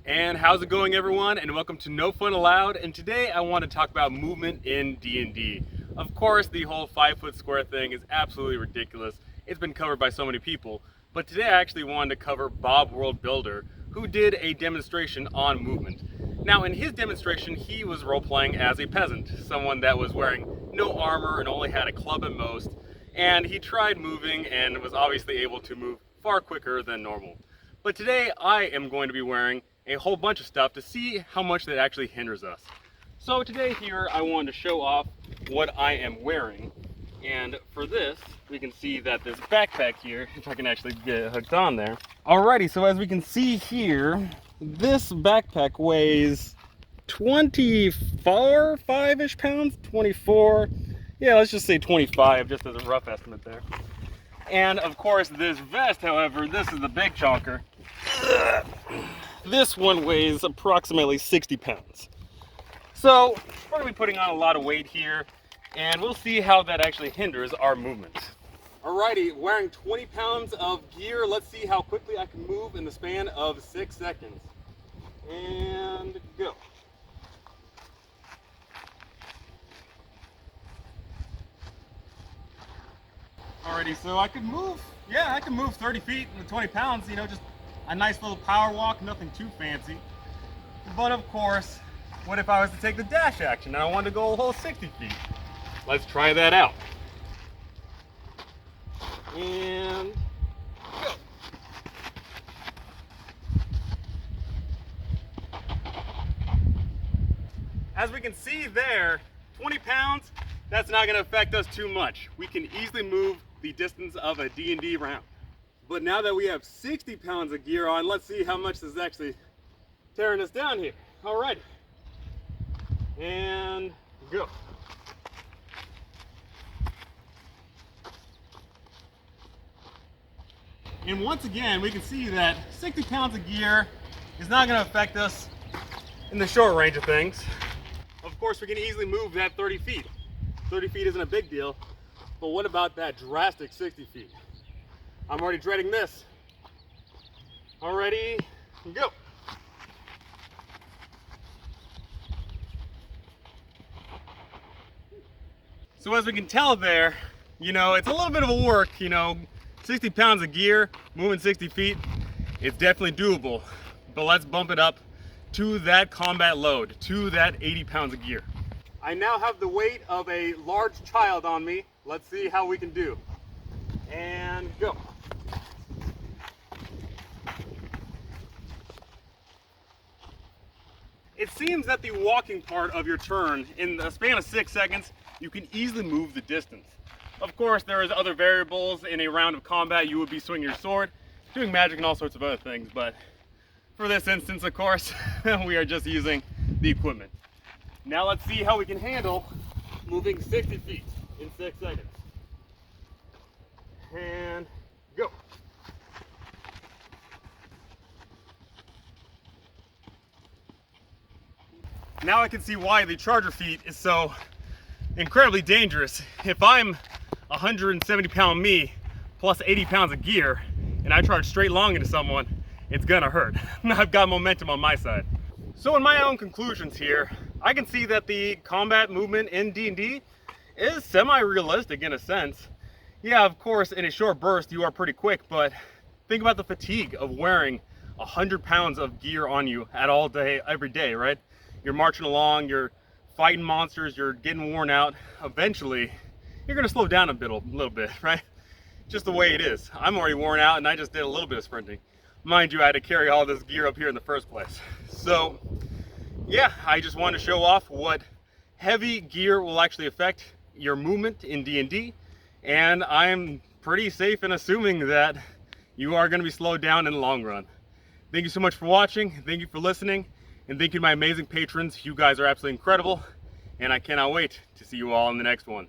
And how's it going, everyone? And welcome to No Fun Allowed. And today I want to talk about movement in D&D. Of course, the whole 5-foot square thing is absolutely ridiculous. It's been covered by so many people. But today I actually wanted to cover Bob World Builder, who did a demonstration on movement. Now, in his demonstration, he was role-playing as a peasant, someone that was wearing no armor and only had a club at most. And he tried moving and was obviously able to move far quicker than normal. But today I am going to be wearing a whole bunch of stuff to see how much that actually hinders us. So today here I wanted to show off what I am wearing. And for this, we can see that this backpack here, if I can actually get it hooked on there. Alrighty, so as we can see here, this backpack weighs 24, 5-ish pounds, 24. Yeah, let's just say 25, just as a rough estimate there. And of course, this vest, however, this is the big chonker. This one weighs approximately 60 pounds. So we're gonna be putting on a lot of weight here, and we'll see how that actually hinders our movement. Alrighty, wearing 20 pounds of gear, let's see how quickly I can move in the span of 6 seconds. And go. Alrighty, so I could move, I can move 30 feet with 20 pounds, you know, just a nice little power walk, nothing too fancy. But of course, what if I was to take the dash action and I wanted to go a whole 60 feet? Let's try that out. And go. As we can see there, 20 pounds, that's not going to affect us too much. We can easily move the distance of a D&D round. But now that we have 60 pounds of gear on, let's see how much this is actually tearing us down here. All right. And go. And once again, we can see that 60 pounds of gear is not going to affect us in the short range of things. Of course, we can easily move that 30 feet. 30 feet isn't a big deal, but what about that drastic 60 feet? I'm already dreading this. Already, go. So as we can tell there, you know, it's a little bit of a work, you know, 60 pounds of gear, moving 60 feet, it's definitely doable. But let's bump it up to that combat load, to that 80 pounds of gear. I now have the weight of a large child on me. Let's see how we can do. And go. It seems that the walking part of your turn, in the span of 6 seconds, you can easily move the distance. Of course, there is other variables. In a round of combat, you would be swinging your sword, doing magic and all sorts of other things, but for this instance, of course, we are just using the equipment. Now let's see how we can handle moving 60 feet in 6 seconds. And go. Now I can see why the charger feat is so incredibly dangerous. If I'm 170 pound me plus 80 pounds of gear and I charge straight long into someone, it's gonna hurt. I've got momentum on my side. So in my own conclusions here, I can see that the combat movement in D&D is semi-realistic in a sense. Yeah, of course, in a short burst you are pretty quick, but think about the fatigue of wearing 100 pounds of gear on you at all day, every day, right? You're marching along, you're fighting monsters, you're getting worn out. Eventually, you're gonna slow down a little bit, right? Just the way it is. I'm already worn out and I just did a little bit of sprinting. Mind you, I had to carry all this gear up here in the first place. So, yeah, I just wanted to show off what heavy gear will actually affect your movement in D&D. And I'm pretty safe in assuming that you are gonna be slowed down in the long run. Thank you so much for watching. Thank you for listening. And thank you to my amazing patrons. You guys are absolutely incredible. And I cannot wait to see you all in the next one.